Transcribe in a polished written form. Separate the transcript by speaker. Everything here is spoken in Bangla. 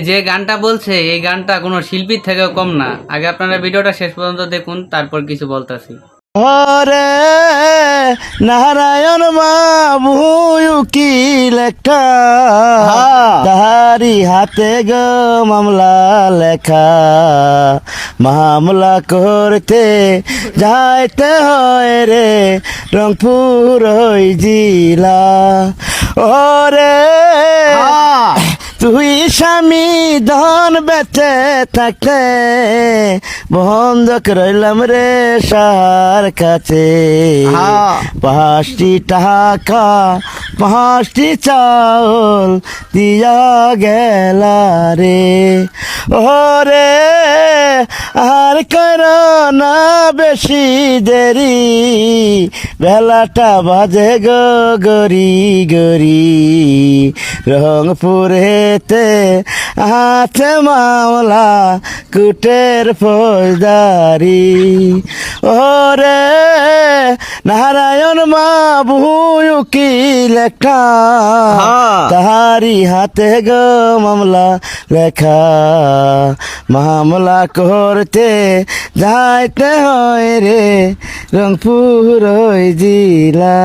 Speaker 1: যে গানটা বলছে এই গানটা কোনো শিল্পীর থেকেও কম না। আগে আপনারা ভিডিওটা শেষ পর্যন্ত দেখুন, তারপর কিছু বলতাছি।
Speaker 2: হরে নারায়ণ বাবু উকিল একটা তাহারি হাতে গো মামলা লেখা, মামলা করতে যাইতে হয় রে রংপুর ওই জিলা। ওরে তুই স্বামী ধন বেঁচে থাকতে বন্ধক রইলাম রে সার কাছে, 5টি টাকা 5টি চাউল দিয়া গেলা রে। ওরে আর কর না বেশি দেরি, বেলাটা বাজে গো গরি গরি, রংপুরেতে আছে মামলা কুটের ফৌজদারি। ওরে নারায়ণ বাবু উকিল একটা তাহারি হাতে গো মামলা লেখা, মামলা করতে যাইতে হয় রে রংপুর ওই জিলা।